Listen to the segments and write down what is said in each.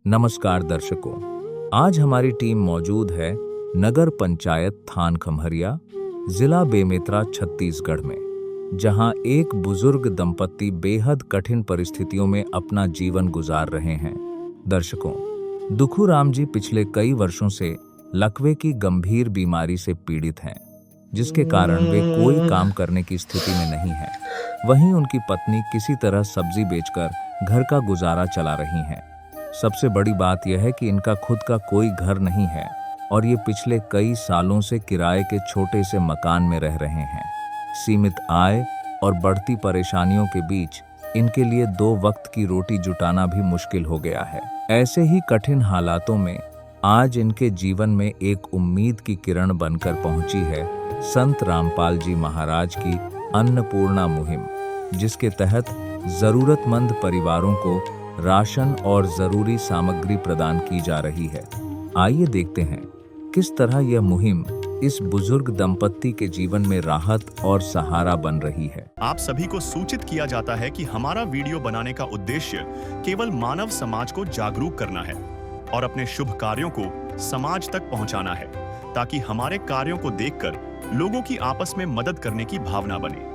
नमस्कार दर्शकों, आज हमारी टीम मौजूद है नगर पंचायत थान खम्हरिया, जिला बेमेतरा, छत्तीसगढ़ में, जहां एक बुजुर्ग दंपत्ति बेहद कठिन परिस्थितियों में अपना जीवन गुजार रहे हैं। दर्शकों, दुखू राम जी पिछले कई वर्षों से लकवे की गंभीर बीमारी से पीड़ित हैं, जिसके कारण वे कोई काम करने की स्थिति में नहीं हैं। वहीं उनकी पत्नी किसी तरह सब्जी बेचकर घर का गुजारा चला रही हैं। सबसे बड़ी बात यह है कि इनका खुद का कोई घर नहीं है और ये पिछले कई सालों से किराए के छोटे से मकान में रह रहे हैं। सीमित आय और बढ़ती परेशानियों के बीच इनके लिए 2 वक्त की रोटी जुटाना भी मुश्किल हो गया है। ऐसे ही कठिन हालातों में आज इनके जीवन में एक उम्मीद की किरण बनकर पहुंची है संत रामपाल जी महाराज की अन्नपूर्णा मुहिम, जिसके तहत जरूरतमंद परिवारों को राशन और जरूरी सामग्री प्रदान की जा रही है। आइए देखते हैं किस तरह यह मुहिम इस बुजुर्ग दंपत्ति के जीवन में राहत और सहारा बन रही है। आप सभी को सूचित किया जाता है कि हमारा वीडियो बनाने का उद्देश्य केवल मानव समाज को जागरूक करना है और अपने शुभ कार्यों को समाज तक पहुंचाना है, ताकि हमारे कार्यों को देखकर लोगों की आपस में मदद करने की भावना बने।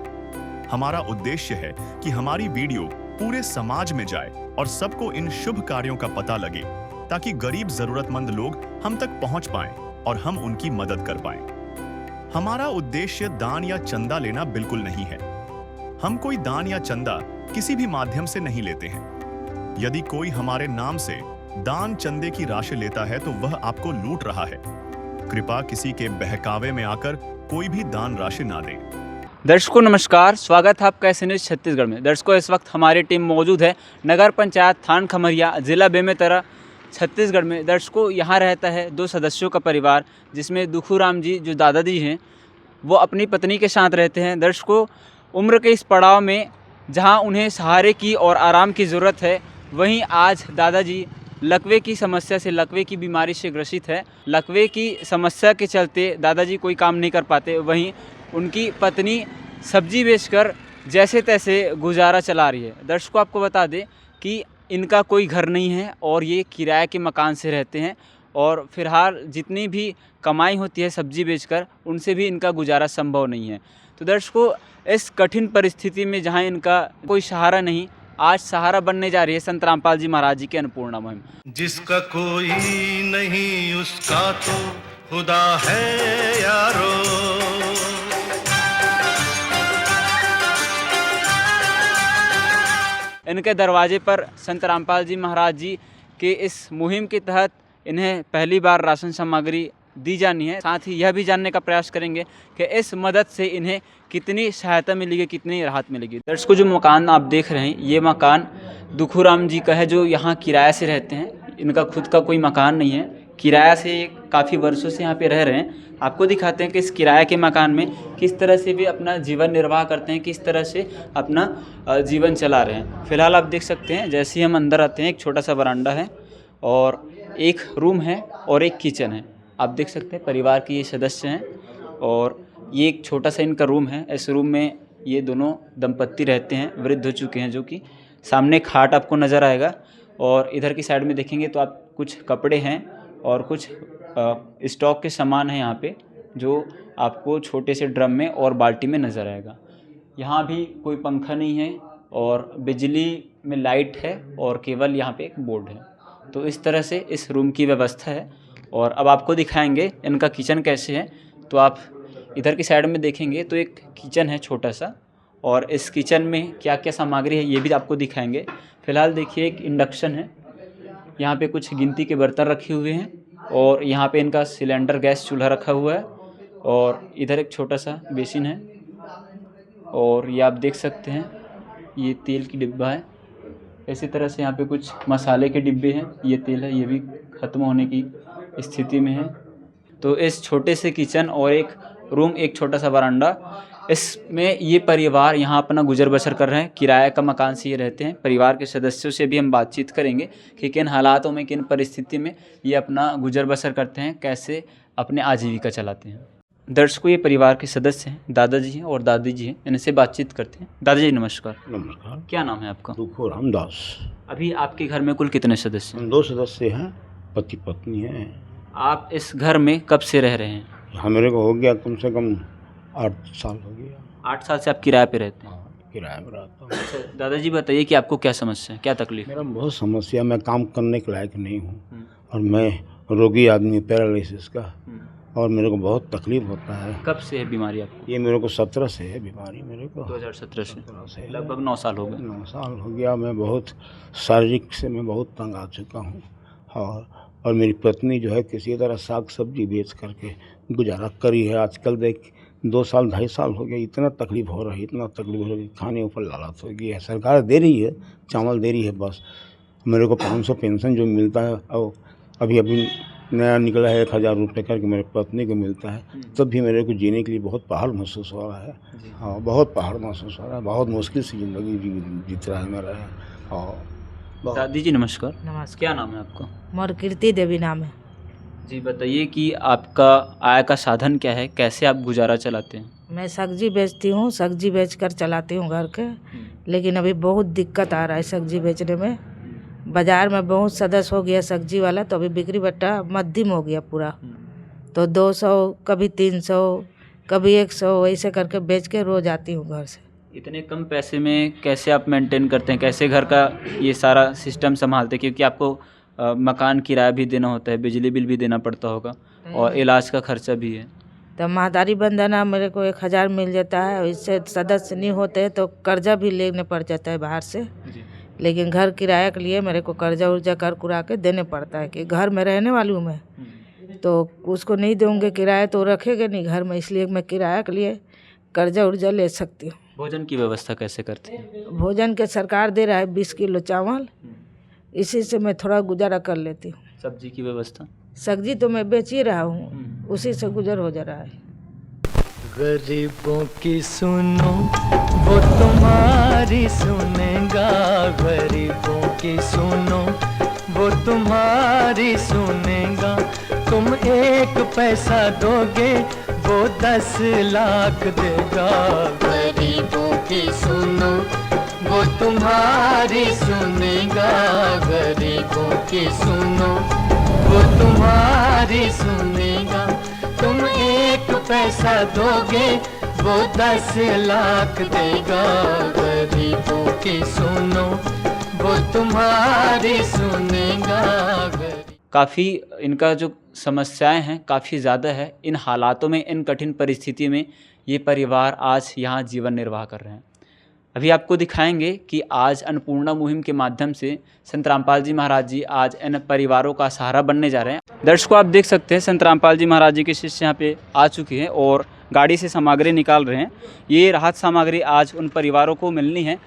हमारा उद्देश्य है कि हमारी वीडियो पूरे समाज में जाए और सबको इन शुभ कार्यों का पता लगे, ताकि गरीब जरूरतमंद लोग हम तक पहुंच पाएं और हम उनकी मदद कर पाएं। हमारा उद्देश्य दान या चंदा लेना बिल्कुल नहीं है। हम कोई दान या चंदा किसी भी माध्यम से नहीं लेते हैं। यदि कोई हमारे नाम से दान चंदे की राशि लेता है तो वह आपको लूट रहा है। कृपया किसी के बहकावे में आकर कोई भी दान राशि ना दें। दर्शकों नमस्कार, स्वागत है आपका एस न्यूज़ छत्तीसगढ़ में। दर्शकों, इस वक्त हमारी टीम मौजूद है नगर पंचायत थान खम्हरिया, जिला बेमेतरा, छत्तीसगढ़ में। दर्शकों, यहाँ रहता है 2 सदस्यों का परिवार, जिसमें दुखू राम जी जो दादाजी हैं वो अपनी पत्नी के साथ रहते हैं। दर्शकों, उम्र के इस पड़ाव में जहाँ उन्हें सहारे की और आराम की ज़रूरत है, वहीं आज दादाजी लकवे की समस्या से, लकवे की बीमारी से ग्रसित है। लकवे की समस्या के चलते दादाजी कोई काम नहीं कर पाते। वहीं उनकी पत्नी सब्जी बेचकर जैसे तैसे गुजारा चला रही है। दर्शकों, आपको बता दें कि इनका कोई घर नहीं है और ये किराए के मकान से रहते हैं और फिलहाल जितनी भी कमाई होती है सब्जी बेचकर, उनसे भी इनका गुजारा संभव नहीं है। तो दर्शकों, इस कठिन परिस्थिति में जहां इनका कोई सहारा नहीं, आज सहारा बनने जा रही है संत रामपाल जी महाराज जी की अन्नपूर्णा मुहिम। जिसका कोई नहीं उसका तो खुदा है यारो। इनके दरवाजे पर संत रामपाल जी महाराज जी के इस मुहिम के तहत इन्हें पहली बार राशन सामग्री दी जानी है। साथ ही यह भी जानने का प्रयास करेंगे कि इस मदद से इन्हें कितनी सहायता मिलेगी, कितनी राहत मिलेगी। दर्शकों, जो मकान आप देख रहे हैं, ये मकान दुखू राम जी का है, जो यहाँ किराए से रहते हैं। इनका खुद का कोई मकान नहीं है, किराया से काफ़ी वर्षों से यहाँ पे रह रहे हैं। आपको दिखाते हैं कि इस किराए के मकान में किस तरह से भी अपना जीवन निर्वाह करते हैं, किस तरह से अपना जीवन चला रहे हैं। फिलहाल आप देख सकते हैं, जैसे ही हम अंदर आते हैं, एक छोटा सा बरामदा है और एक रूम है और एक किचन है। आप देख सकते हैं परिवार के ये सदस्य हैं और ये एक छोटा सा इनका रूम है। इस रूम में ये दोनों दंपत्ति रहते हैं, वृद्ध हो चुके हैं, जो कि सामने खाट आपको नज़र आएगा और इधर की साइड में देखेंगे तो आप कुछ कपड़े हैं और कुछ स्टॉक के सामान हैं यहाँ पे, जो आपको छोटे से ड्रम में और बाल्टी में नज़र आएगा। यहाँ भी कोई पंखा नहीं है और बिजली में लाइट है और केवल यहाँ पे एक बोर्ड है। तो इस तरह से इस रूम की व्यवस्था है। और अब आपको दिखाएंगे इनका किचन कैसे है। तो आप इधर की साइड में देखेंगे तो एक किचन है छोटा सा, और इस किचन में क्या क्या सामग्री है ये भी आपको दिखाएंगे। फ़िलहाल देखिए, एक इंडक्शन है, यहाँ पे कुछ गिनती के बर्तन रखे हुए हैं और यहाँ पे इनका सिलेंडर गैस चूल्हा रखा हुआ है और इधर एक छोटा सा बेसिन है। और ये आप देख सकते हैं, ये तेल की डिब्बा है। इसी तरह से यहाँ पे कुछ मसाले के डिब्बे हैं। ये तेल है, ये भी ख़त्म होने की स्थिति में है। तो इस छोटे से किचन और एक रूम, एक छोटा सा बरामदा, इसमें ये परिवार यहाँ अपना गुजर बसर कर रहे हैं। किराए का मकान से ये रहते हैं। परिवार के सदस्यों से भी हम बातचीत करेंगे कि किन हालातों में, किन परिस्थिति में ये अपना गुजर बसर करते हैं, कैसे अपने आजीविका चलाते हैं। दर्शकों, ये परिवार के सदस्य हैं, दादाजी हैं और दादी जी हैं। इनसे बातचीत करते हैं। दादाजी नमस्कार। नमस्कार। क्या नाम है आपका? दुखो रामदास। अभी आपके घर में कुल कितने सदस्य हैं? हम 2 सदस्य हैं, पति पत्नी हैं। आप इस घर में कब से रह रहे हैं? हाँ, मेरे को हो गया कम से कम 8 साल हो गया। 8 साल से आप किराए पे रहते हैं? हाँ, किराए में रहता हूँ। अच्छा, दादाजी बताइए कि आपको क्या समस्या है, क्या तकलीफ है? मेरा बहुत समस्या, मैं काम करने के लायक नहीं हूँ हम्म, और मैं रोगी आदमी, पैरालिसिस का, हम्म। और मेरे को बहुत तकलीफ होता है। कब से है बीमारी आपको? ये मेरे को 17 से है बीमारी, मेरे को 2017 से 17 से है। लगभग 9 साल हो गए। 9 साल हो गया। मैं बहुत शारीरिक से मैं बहुत तंग आ चुका हूँ। और मेरी पत्नी जो है किसी तरह साग सब्जी बेच करके गुजारा करी है। आजकल देख 2 साल 2.5 साल हो गया, इतना तकलीफ हो रही है, इतना तकलीफ हो रही है, खाने ऊपर लालच हो गई है। सरकार दे रही है, चावल दे रही है, बस मेरे को 500 पेंशन जो मिलता है, और अभी नया निकला है 1000 रुपये करके मेरे पत्नी को मिलता है, तब भी मेरे को जीने के लिए बहुत पहाड़ महसूस हो रहा है। हाँ, बहुत पहाड़ महसूस हो रहा है, बहुत मुश्किल से ज़िंदगी जीत रहा है मेरा। और दादी जी नमस्कार। नमस्कार। क्या नाम है आपका? मोर कीर्ति देवी नाम है। जी बताइए कि आपका आय का साधन क्या है, कैसे आप गुजारा चलाते हैं? मैं सब्जी बेचती हूँ, सब्जी बेचकर चलाती हूँ घर के, लेकिन अभी बहुत दिक्कत आ रहा है सब्जी बेचने में। बाज़ार में बहुत सदस्य हो गया सब्जी वाला, तो अभी बिक्री बट्टा मध्यम हो गया पूरा। तो 200, कभी 300, कभी 100, ऐसे करके बेच के रोज आती हूँ घर से। इतने कम पैसे में कैसे आप मेंटेन करते हैं, कैसे घर का ये सारा सिस्टम संभालते हैं? क्योंकि आपको मकान किराया भी देना होता है, बिजली बिल भी देना पड़ता होगा और इलाज का खर्चा भी है। तो महादारी बंधना मेरे को 1000 मिल जाता है, इससे सदस्य नहीं होते तो कर्जा भी लेने पड़ जाता है बाहर से। लेकिन घर किराया के लिए मेरे को कर्जा उर्जा कर कुरा के देने पड़ता है, कि घर में रहने वाली हूँ मैं, तो उसको नहीं दूँगे किराया तो रखेगा नहीं घर में, इसलिए मैं किराया के लिए कर्जा उर्जा ले सकती हूँ। भोजन की व्यवस्था कैसे करते हैं? भोजन के सरकार दे रहा है 20 किलो चावल, इसी से मैं थोड़ा गुजारा कर लेती हूँ। सब्जी की व्यवस्था? सब्जी तो मैं बेच ही रहा हूँ, उसी से गुजर हो जा रहा है। गरीबों की सुनो वो तुम्हारी सुनेगा, गरीबों की सुनो वो तुम्हारी सुनेगा। तुम 1 पैसा दोगे वो 10 लाख देगा। गरीबों की सुनो वो तुम्हारी सुनेगा, गरीबों की सुनो वो तुम्हारी सुनेगा। तुम 1 पैसा दोगे वो 10 लाख देगा। गरीबों की सुनो वो तुम्हारी सुनेगा। काफ़ी इनका जो समस्याएं हैं काफ़ी ज़्यादा है। इन हालातों में, इन कठिन परिस्थिति में ये परिवार आज यहाँ जीवन निर्वाह कर रहे हैं। अभी आपको दिखाएंगे कि आज अन्नपूर्णा मुहिम के माध्यम से संत रामपाल जी महाराज जी आज इन परिवारों का सहारा बनने जा रहे हैं। दर्शकों, आप देख सकते हैं संत रामपाल जी महाराज जी के शिष्य यहाँ पे आ चुके हैं और गाड़ी से सामग्री निकाल रहे हैं। ये राहत सामग्री आज उन परिवारों को मिलनी है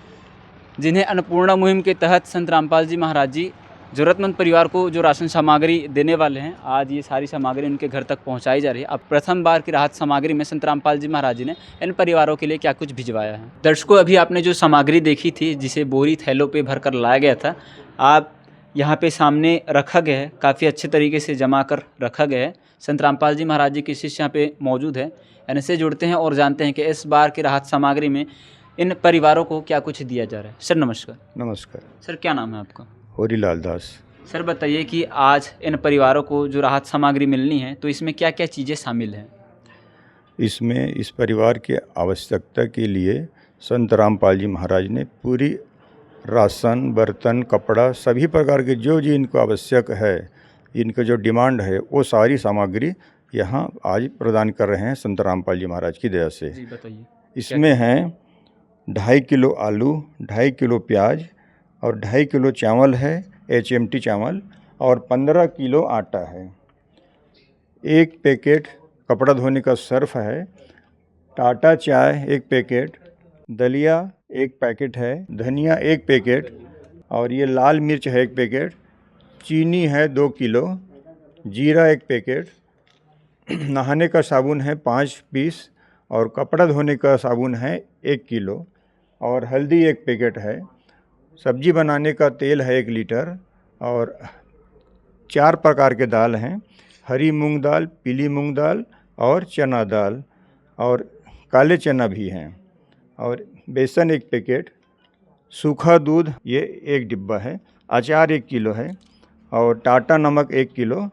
जिन्हें अन्नपूर्णा मुहिम के तहत संत रामपाल जी महाराज जी ज़रूरतमंद परिवार को जो राशन सामग्री देने वाले हैं, आज ये सारी सामग्री उनके घर तक पहुंचाई जा रही है। अब प्रथम बार की राहत सामग्री में संत रामपाल जी महाराज जी ने इन परिवारों के लिए क्या कुछ भिजवाया है। दर्शकों, अभी आपने जो सामग्री देखी थी जिसे बोरी थैलों पे भर कर लाया गया था, आप यहाँ पे सामने रखा गया है, काफ़ी अच्छे तरीके से जमा कर रखा गया है। संत रामपाल जी महाराज जी के शिष्य यहाँ पे मौजूद है, इनसे जुड़ते हैं और जानते हैं कि इस बार की राहत सामग्री में इन परिवारों को क्या कुछ दिया जा रहा है। सर नमस्कार। नमस्कार। सर क्या नाम है आपका? होरीलाल दास। सर बताइए कि आज इन परिवारों को जो राहत सामग्री मिलनी है तो इसमें क्या क्या चीज़ें शामिल हैं? इसमें इस परिवार की आवश्यकता के लिए संत रामपाल जी महाराज ने पूरी राशन, बर्तन, कपड़ा, सभी प्रकार के जो इनको आवश्यक है, इनका जो डिमांड है, वो सारी सामग्री यहाँ आज प्रदान कर रहे हैं संत रामपाल जी महाराज की दया से। जी बताइए। इसमें हैं 2.5 किलो आलू, 2.5 किलो प्याज और 2.5 किलो चावल है, HMT चावल, और 15 किलो आटा है। 1 पैकेट कपड़ा धोने का सर्फ है, टाटा चाय 1 पैकेट, दलिया 1 पैकेट है, धनिया 1 पैकेट, और ये लाल मिर्च है 1 पैकेट, चीनी है 2 किलो, जीरा 1 पैकेट, नहाने का साबुन है 5 पीस, और कपड़ा धोने का साबुन है 1 किलो, और हल्दी 1 पैकेट है। सब्जी बनाने का तेल है 1 लीटर, और 4 प्रकार के दाल हैं, हरी मूंग दाल, पीली मूंग दाल, और चना दाल और काले चना भी हैं, और बेसन 1 पैकेट, सूखा दूध ये 1 डिब्बा है, अचार 1 किलो है, और टाटा नमक 1 किलो।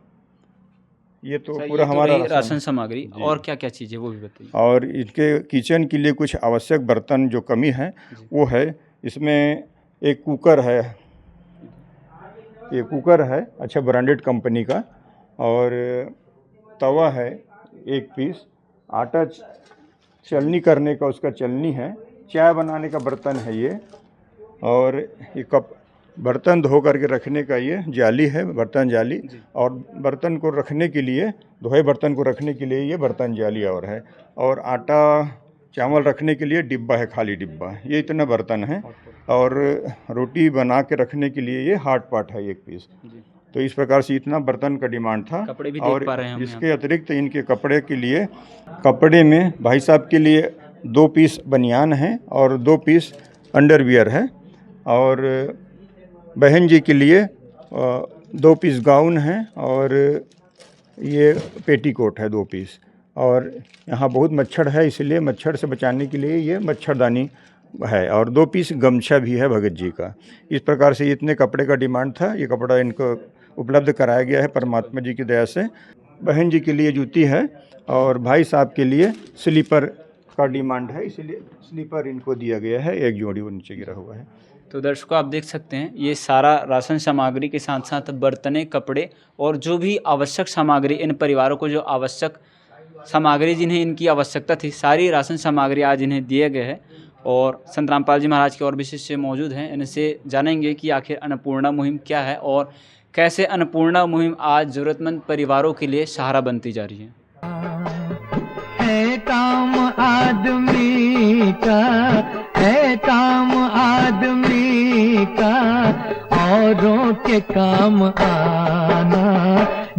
ये तो सर, पूरा ये तो हमारा रही राशन सामग्री। और क्या क्या चीज़ें वो भी बताइए। और इनके किचन के लिए कुछ आवश्यक बर्तन जो कमी है वो है, इसमें एक कुकर है, ये कुकर है अच्छा ब्रांडेड कंपनी का, और तवा है 1 पीस, आटा चलनी करने का उसका चलनी है, चाय बनाने का बर्तन है ये, और ये कप बर्तन धो करके रखने का ये जाली है, बर्तन जाली, और बर्तन को रखने के लिए, धोए बर्तन को रखने के लिए ये बर्तन जाली और है, और आटा चावल रखने के लिए डिब्बा है, खाली डिब्बा। ये इतना बर्तन है, और रोटी बना के रखने के लिए ये हॉट पॉट है 1 पीस। तो इस प्रकार से इतना बर्तन का डिमांड था। कपड़े भी देख पा रहे हैं हम इसके अतिरिक्त इनके कपड़े के लिए, कपड़े में भाई साहब के लिए 2 पीस बनियान है और 2 पीस अंडरवियर है, और बहन जी के लिए 2 पीस गाउन है, और ये पेटीकोट है 2 पीस। और यहाँ बहुत मच्छर है, इसलिए मच्छर से बचाने के लिए ये मच्छरदानी है, और 2 पीस गमछा भी है भगत जी का। इस प्रकार से इतने कपड़े का डिमांड था, ये कपड़ा इनको उपलब्ध कराया गया है परमात्मा जी की दया से। बहन जी के लिए जूती है, और भाई साहब के लिए स्लीपर का डिमांड है, इसलिए स्लीपर इनको दिया गया है, 1 जोड़ी वो नीचे गिरा हुआ है। तो दर्शकों, आप देख सकते हैं ये सारा राशन सामग्री के साथ साथ बर्तने, कपड़े और जो भी आवश्यक सामग्री, इन परिवारों को जो आवश्यक सामग्री जिन्हें इनकी आवश्यकता थी, सारी राशन सामग्री आज इन्हें दिए गए हैं। और संत रामपाल जी महाराज के और भी शिष्य मौजूद हैं, इनसे जानेंगे कि आखिर अन्नपूर्णा मुहिम क्या है और कैसे अन्नपूर्णा मुहिम आज ज़रूरतमंद परिवारों के लिए सहारा बनती जा रही है काम आदमी का, है काम आदमी का, औरों के काम आना,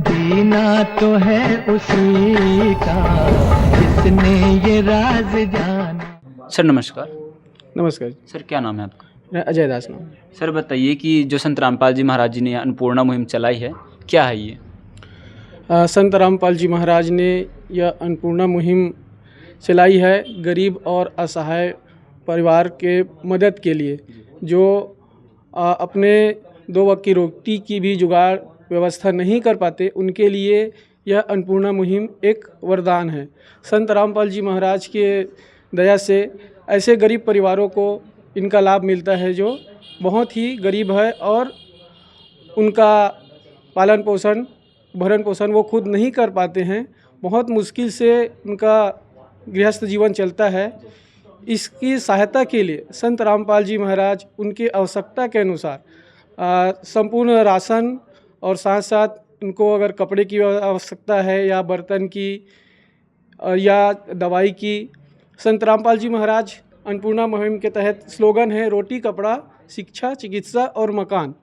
जीना तो है उसी का, जिसने ये राज जाना। सर नमस्कार। नमस्कार सर, क्या नाम है आपका? मेरा अजय दास नाम है। सर बताइए कि जो संत रामपाल जी महाराज जी ने अन्नपूर्णा मुहिम चलाई है, क्या है ये? संत रामपाल जी महाराज ने यह अन्नपूर्णा मुहिम चलाई है गरीब और असहाय परिवार के मदद के लिए, जो अपने 2 वक्त की रोटी की भी जुगाड़ व्यवस्था नहीं कर पाते, उनके लिए यह अन्नपूर्णा मुहिम एक वरदान है। संत रामपाल जी महाराज के दया से ऐसे गरीब परिवारों को इनका लाभ मिलता है जो बहुत ही गरीब है, और उनका पालन पोषण, भरण पोषण वो खुद नहीं कर पाते हैं, बहुत मुश्किल से उनका गृहस्थ जीवन चलता है। इसकी सहायता के लिए संत रामपाल जी महाराज उनकी आवश्यकता के अनुसार संपूर्ण राशन और साथ साथ उनको अगर कपड़े की आवश्यकता है या बर्तन की या दवाई की, संत रामपाल जी महाराज अन्नपूर्णा मुहिम के तहत स्लोगन है, रोटी कपड़ा शिक्षा चिकित्सा और मकान,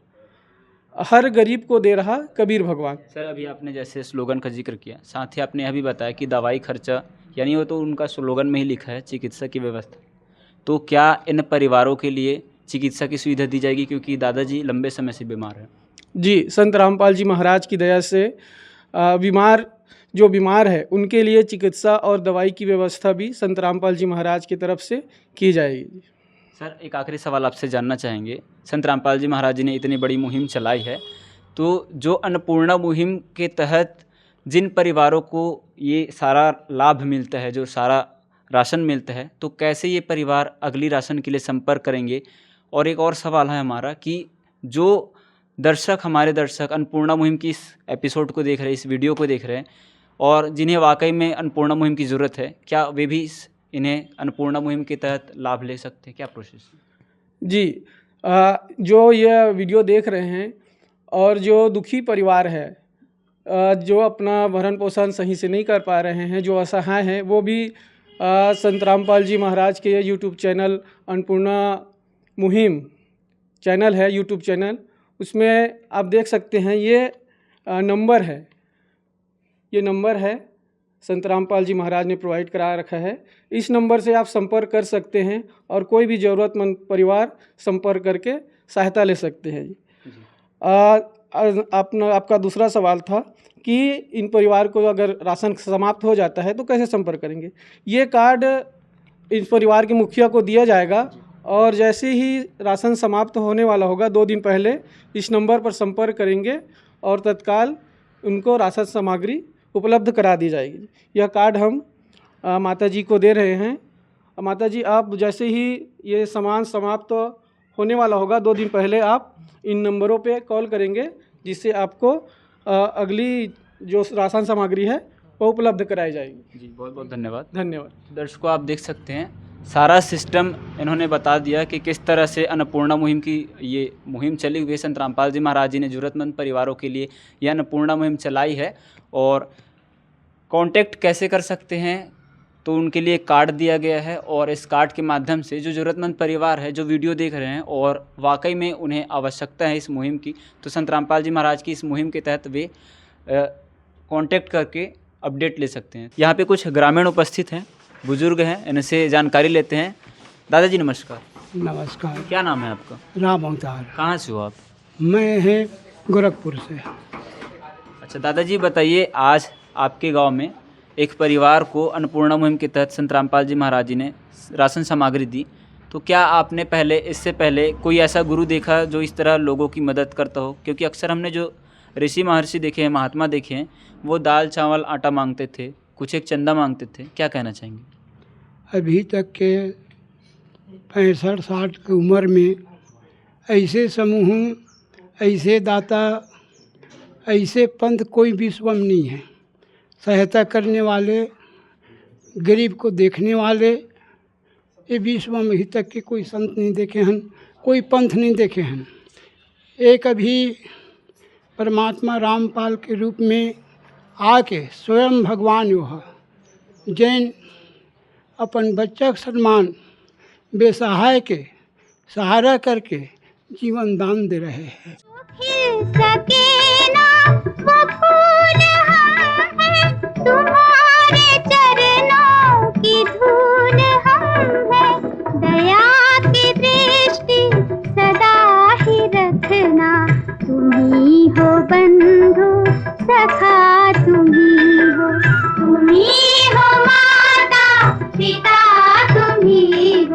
हर गरीब को दे रहा कबीर भगवान। सर अभी आपने जैसे स्लोगन का जिक्र किया, साथ ही आपने यह भी बताया कि दवाई खर्चा, यानी वो तो उनका स्लोगन में ही लिखा है चिकित्सा की व्यवस्था, तो क्या इन परिवारों के लिए चिकित्सा की सुविधा दी जाएगी, क्योंकि दादाजी लंबे समय से बीमार हैं? जी, संत रामपाल जी महाराज की दया से जो बीमार है उनके लिए चिकित्सा और दवाई की व्यवस्था भी संत रामपाल जी महाराज की तरफ से की जाएगी। सर एक आखिरी सवाल आपसे जानना चाहेंगे, संत रामपाल जी महाराज जी ने इतनी बड़ी मुहिम चलाई है, तो जो अन्नपूर्णा मुहिम के तहत जिन परिवारों को ये सारा लाभ मिलता है, जो सारा राशन मिलता है, तो कैसे ये परिवार अगली राशन के लिए संपर्क करेंगे? और एक और सवाल है हमारा कि जो हमारे दर्शक अन्नपूर्णा मुहिम की इस एपिसोड को देख रहे हैं, इस वीडियो को देख रहे हैं, और जिन्हें वाकई में अन्नपूर्णा मुहिम की ज़रूरत है, क्या वे भी इन्हें अन्नपूर्णा मुहिम के तहत लाभ ले सकते हैं? क्या प्रोसेस? जी, जो ये वीडियो देख रहे हैं और जो दुखी परिवार है, जो अपना भरण पोषण सही से नहीं कर पा रहे हैं, जो असहाय हैं, वो भी संत रामपाल जी महाराज के यूट्यूब चैनल अन्नपूर्णा मुहिम चैनल है, यूट्यूब चैनल, उसमें आप देख सकते हैं ये नंबर है, ये नंबर है संत रामपाल जी महाराज ने प्रोवाइड करा रखा है। इस नंबर से आप संपर्क कर सकते हैं और कोई भी ज़रूरतमंद परिवार संपर्क करके सहायता ले सकते हैं। आपका दूसरा सवाल था कि इन परिवार को अगर राशन समाप्त हो जाता है तो कैसे संपर्क करेंगे। ये कार्ड इस परिवार के मुखिया को दिया जाएगा और जैसे ही राशन समाप्त होने वाला होगा 2 दिन पहले इस नंबर पर संपर्क करेंगे और तत्काल उनको राशन सामग्री उपलब्ध करा दी जाएगी। यह कार्ड हम माता जी को दे रहे हैं। माता जी, आप जैसे ही ये सामान समाप्त होने वाला होगा 2 दिन पहले आप इन नंबरों पे कॉल करेंगे, जिससे आपको अगली जो राशन सामग्री है वो उपलब्ध कराई जाएगी। जी, बहुत बहुत धन्यवाद। धन्यवाद। दर्शकों, आप देख सकते हैं सारा सिस्टम इन्होंने बता दिया कि किस तरह से अन्नपूर्णा मुहिम की ये मुहिम चली हुई है। संत रामपाल जी महाराज जी ने ज़रूरतमंद परिवारों के लिए यह अन्नपूर्णा मुहिम चलाई है। और कांटेक्ट कैसे कर सकते हैं, तो उनके लिए कार्ड दिया गया है और इस कार्ड के माध्यम से जो ज़रूरतमंद परिवार है जो वीडियो देख रहे हैं और वाकई में उन्हें आवश्यकता है इस मुहिम की, तो संत रामपाल जी महाराज की इस मुहिम के तहत वे कांटेक्ट करके अपडेट ले सकते हैं। यहाँ पे कुछ ग्रामीण उपस्थित हैं, बुजुर्ग हैं, इनसे जानकारी लेते हैं। दादाजी नमस्कार। नमस्कार। क्या नाम है आपका? राम अवतार। कहाँ से हो आप? मैं है गोरखपुर से। अच्छा दादाजी, बताइए, आज आपके गांव में एक परिवार को अन्नपूर्णा मुहिम के तहत संत रामपाल जी महाराज जी ने राशन सामग्री दी, तो क्या आपने इससे पहले कोई ऐसा गुरु देखा जो इस तरह लोगों की मदद करता हो? क्योंकि अक्सर हमने जो ऋषि महर्षि देखे हैं, महात्मा देखे हैं, वो दाल चावल आटा मांगते थे, कुछ एक चंदा मांगते थे। क्या कहना चाहेंगे? अभी तक के 65-60 की उम्र में ऐसे समूह, ऐसे दाता, ऐसे पंथ कोई विश्व में नहीं है। सहायता करने वाले, गरीब को देखने वाले, ये विश्व में ही तक के कोई संत नहीं देखे हैं, कोई पंथ नहीं देखे हैं। एक अभी परमात्मा रामपाल के रूप में आके स्वयं भगवान वह जैन अपन बच्चा के सम्मान बेसहाय के सहारा करके जीवन दान दे रहे हैं। तुम्हारे चरणों की धूल हम हैं, दया की दृष्टि सदा ही रखना, तुम्ही हो बंधु सखा, तुम्ही हो माता पिता, तुम्ही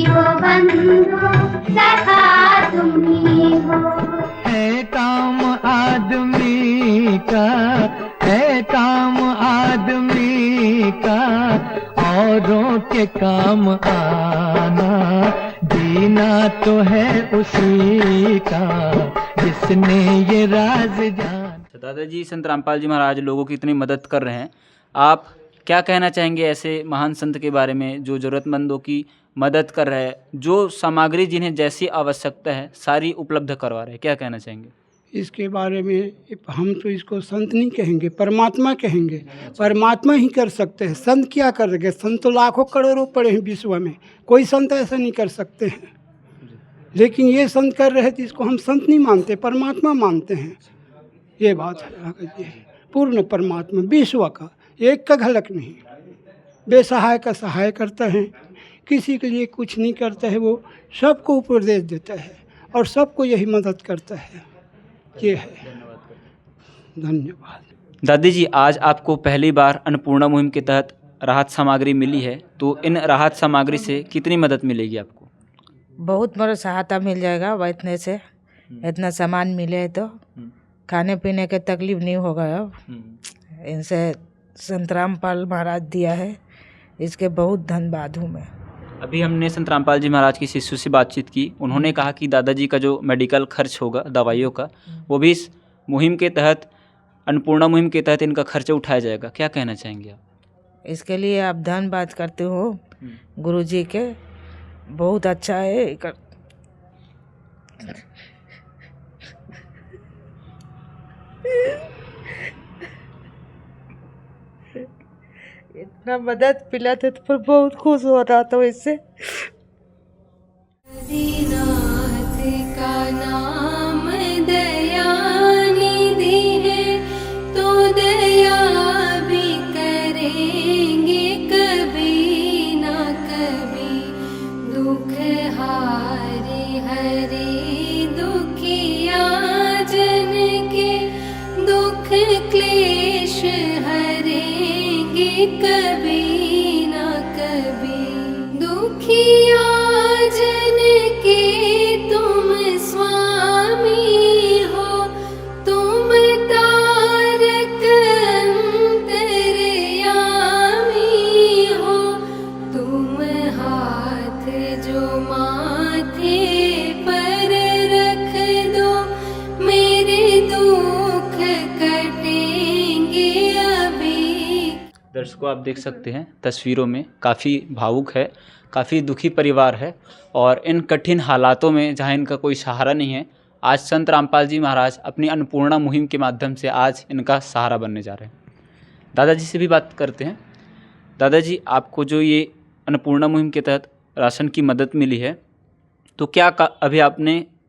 हो बंधु सखा, तुम्ही हो। है काम आदमी का, है काम आदमी का, औरों के काम आना, जीना तो है उसी का जिसने ये राज जान। दादाजी, संत रामपाल जी महाराज लोगों की इतनी मदद कर रहे हैं, आप क्या कहना चाहेंगे ऐसे महान संत के बारे में जो ज़रूरतमंदों की मदद कर रहे हैं, जो सामग्री जिन्हें जैसी आवश्यकता है सारी उपलब्ध करवा रहे हैं? क्या कहना चाहेंगे इसके बारे में? हम तो इसको संत नहीं कहेंगे, परमात्मा कहेंगे। परमात्मा ही कर सकते हैं, संत क्या कर रहे हैं? संत तो लाखों करोड़ों पड़े हैं विश्व में, कोई संत ऐसा नहीं कर सकते हैं। लेकिन ये संत कर रहे हैं तो इसको हम संत नहीं मानते, परमात्मा मानते हैं। ये बात है, पूर्ण परमात्मा विश्व का, एक का घलक नहीं। बेसहाय का सहाय करता है, किसी के लिए कुछ नहीं करता है, वो सबको उपदेश देता है और सबको यही मदद करता है। ये है। धन्यवाद। दादी जी, आज आपको पहली बार अन्नपूर्णा मुहिम के तहत राहत सामग्री मिली है, तो इन राहत सामग्री से कितनी मदद मिलेगी आपको? बहुत बड़ा सहायता मिल जाएगा। इतने से इतना सामान मिले तो खाने पीने के तकलीफ नहीं होगा। अब इनसे संत रामपाल महाराज दिया है, इसके बहुत धन्यवाद हूँ मैं। अभी हमने संत रामपाल जी महाराज की शिष्यों से बातचीत की, उन्होंने कहा कि दादाजी का जो मेडिकल खर्च होगा दवाइयों का, वो भी इस मुहिम के तहत, अन्नपूर्णा मुहिम के तहत इनका खर्चा उठाया जाएगा। क्या कहना चाहेंगे आप? इसके लिए आप धन्यवाद करते हो गुरुजी के, बहुत अच्छा है। इतना मदद मिला था तो बहुत खुश हो रहा था इससे। दीनाथ का नाम दया निधि है, तो दया भी करेंगे कभी ना कभी। दुख हारे हरे दुखिया क्लेश हरेंगे कभी न कभी। दुखिया जन के तुम स्वामी हो, तुम तारक अंतर्यामी हो। तुम हाथ जो माथे पर रख दो, मेरे दुख कटेंगे अभी। दर्शकों, आप देख सकते हैं तस्वीरों में काफ़ी भावुक है, काफ़ी दुखी परिवार है और इन कठिन हालातों में जहाँ इनका कोई सहारा नहीं है, आज संत रामपाल जी महाराज अपनी अन्नपूर्णा मुहिम के माध्यम से आज इनका सहारा बनने जा रहे हैं। दादाजी से भी बात करते हैं। दादाजी, आपको जो ये अन्नपूर्णा मुहिम के तहत राशन की मदद मिली है, तो क्या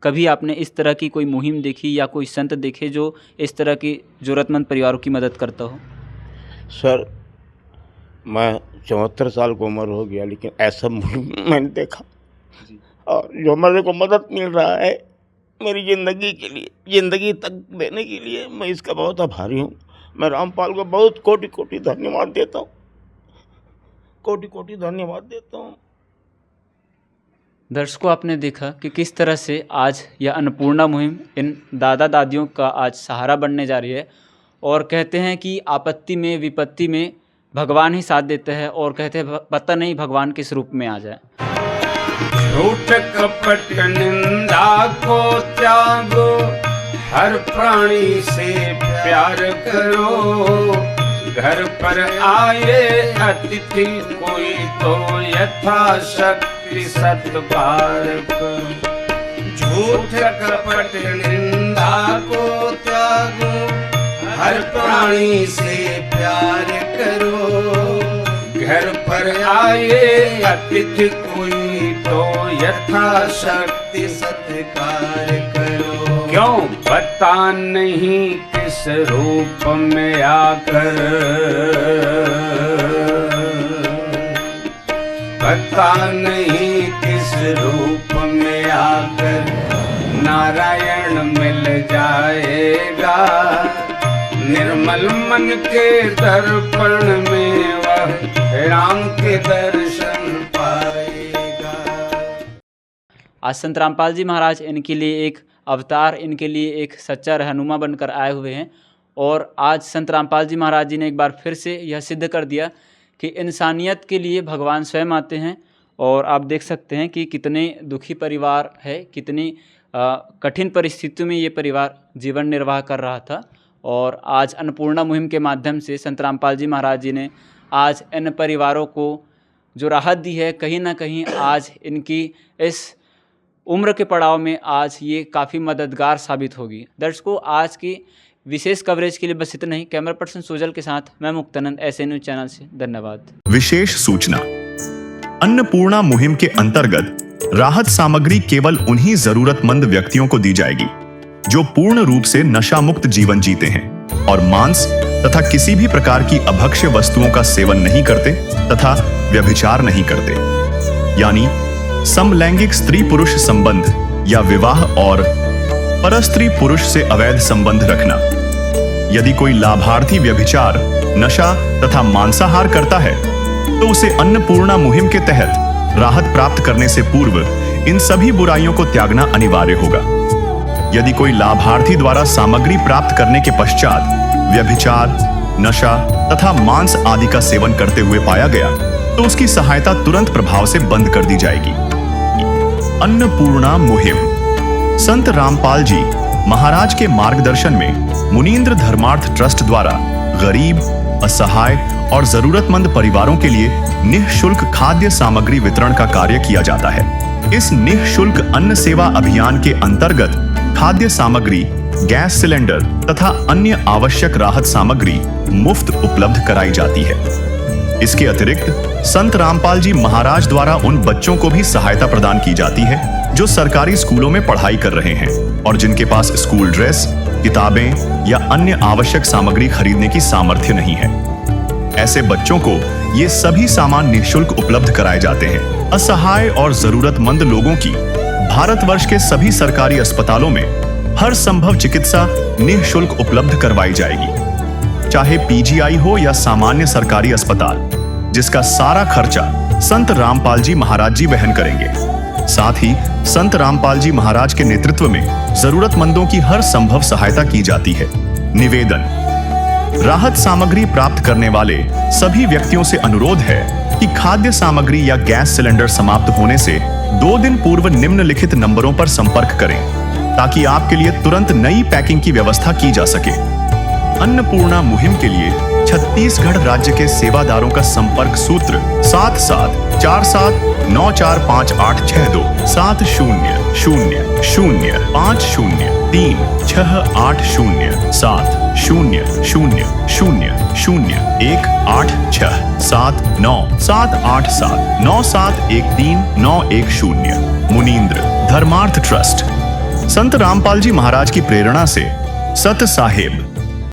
कभी आपने इस तरह की कोई मुहिम देखी या कोई संत देखे जो इस तरह की ज़रूरतमंद परिवारों की मदद करता हो? सर, मैं 74 साल की उम्र हो गया, लेकिन ऐसा मुहिम मैंने देखा। और जो मेरे को मदद मिल रहा है मेरी ज़िंदगी के लिए, ज़िंदगी तक देने के लिए, मैं इसका बहुत आभारी हूँ। मैं रामपाल को बहुत कोटि कोटि धन्यवाद देता हूँ, कोटि कोटि धन्यवाद देता हूँ। दर्शकों, आपने देखा कि किस तरह से आज यह अन्नपूर्णा मुहिम इन दादा दादियों का आज सहारा बनने जा रही है। और कहते हैं कि आपत्ति में विपत्ति में भगवान ही साथ देते हैं, और कहते हैं पता नहीं भगवान किस रूप में आ जाए। झूठ कपट निंदा को त्यागो, हर प्राणी से प्यार करो। घर पर आए अतिथि कोई तो यथाशक्ति सत्कार करो। झूठ कपट निंदा को त्यागो, हर प्राणी से प्यार करो। घर पर आए अतिथि कोई तो यथाशक्ति सत्कार करो। क्यों पता नहीं किस रूप में आकर, पता नहीं किस रूप में आकर नारायण मिल जाएगा। निर्मल मन के दर्पण में वह राम के दर्शन पाएगा। आज संत रामपाल जी महाराज इनके लिए एक अवतार, इनके लिए एक सच्चा रहनुमा बनकर आए हुए हैं। और आज संत रामपाल जी महाराज जी ने एक बार फिर से यह सिद्ध कर दिया कि इंसानियत के लिए भगवान स्वयं आते हैं। और आप देख सकते हैं कि कितने दुखी परिवार है, कितनी कठिन परिस्थितियों में ये परिवार जीवन निर्वाह कर रहा था। और आज अन्नपूर्णा मुहिम के माध्यम से संत रामपाल जी महाराज जी ने आज इन परिवारों को जो राहत दी है, कहीं ना कहीं आज इनकी इस उम्र के पड़ाव में आज ये काफ़ी मददगार साबित होगी। दर्शकों, आज की विशेष कवरेज के लिए बस इतना ही। कैमरा पर्सन सोजल के साथ मैं मुक्तानंद, ऐसे न्यूज चैनल से। धन्यवाद। विशेष सूचना, अन्नपूर्णा मुहिम के अंतर्गत राहत सामग्री केवल उन्हीं जरूरतमंद व्यक्तियों को दी जाएगी जो पूर्ण रूप से नशा मुक्त जीवन जीते हैं और मांस तथा किसी भी प्रकार की अभक्ष्य वस्तुओं का सेवन नहीं करते तथा व्यभिचार नहीं करते, यानी समलैंगिक स्त्री पुरुष संबंध या विवाह और परस्त्री पुरुष से अवैध संबंध रखना। यदि कोई लाभार्थी व्यभिचार, नशा तथा मांसाहार करता है तो उसे अन्नपूर्णा मुहिम के तहत राहत प्राप्त करने से पूर्व इन सभी बुराइयों को त्यागना अनिवार्य होगा। यदि कोई लाभार्थी द्वारा सामग्री प्राप्त करने के पश्चात व्यभिचार, नशा तथा मांस आदि का सेवन करते हुए पाया गया तो उसकी सहायता तुरंत प्रभाव से बंद कर दी जाएगी। अन्नपूर्णा मुहिम संत रामपाल जी महाराज के मार्गदर्शन में मुनीन्द्र धर्मार्थ ट्रस्ट द्वारा गरीब, असहाय और जरूरतमंद परिवारों के लिए निःशुल्क खाद्य सामग्री वितरण का कार्य किया जाता है। इस निःशुल्क अन्न सेवा अभियान के अंतर्गत खाद्य सामग्री, गैस सिलेंडर तथा अन्य आवश्यक राहत सामग्री मुफ्त उपलब्ध कराई जाती है। इसके अतिरिक्त संत रामपाल जी महाराज द्वारा उन बच्चों को भी सहायता प्रदान की जाती है जो सरकारी स्कूलों में पढ़ाई कर रहे हैं और जिनके पास स्कूल ड्रेस, किताबें या अन्य आवश्यक सामग्री खरीदने की सामर्थ्य नहीं है। ऐसे बच्चों को ये सभी सामान निःशुल्क उपलब्ध कराए जाते हैं। असहाय और जरूरतमंद लोगों की भारतवर्ष के सभी सरकारी अस्पतालों में हर संभव चिकित्सा निःशुल्क उपलब्ध करवाई जाएगी। चाहे पीजीआई हो या सामान्य सरकारी अस्पताल, जिसका सारा खर्चा संत रामपाल जी महाराज जी वहन करेंगे। साथ ही संत रामपाल जी महाराज के नेतृत्व में जरूरतमंदों की हर संभव सहायता की जाती है। निवेदन: राहत सामग्री प्राप्त करने वाले सभी व्यक्तियों से अनुरोध है कि खाद्य सामग्री या गैस सिलेंडर समाप्त होने से 2 दिन पूर्व निम्नलिखित नंबरों पर संपर्क करें ताकि आपके लिए तुरंत नई पैकिंग की व्यवस्था की जा सके। अन्नपूर्णा मुहिम के लिए छत्तीसगढ़ राज्य के सेवादारों का संपर्क सूत्र 7747945862 7005036867001867 97139787 मुनींद्र धर्मार्थ ट्रस्ट। संत रामपाल जी महाराज की प्रेरणा से सत साहेब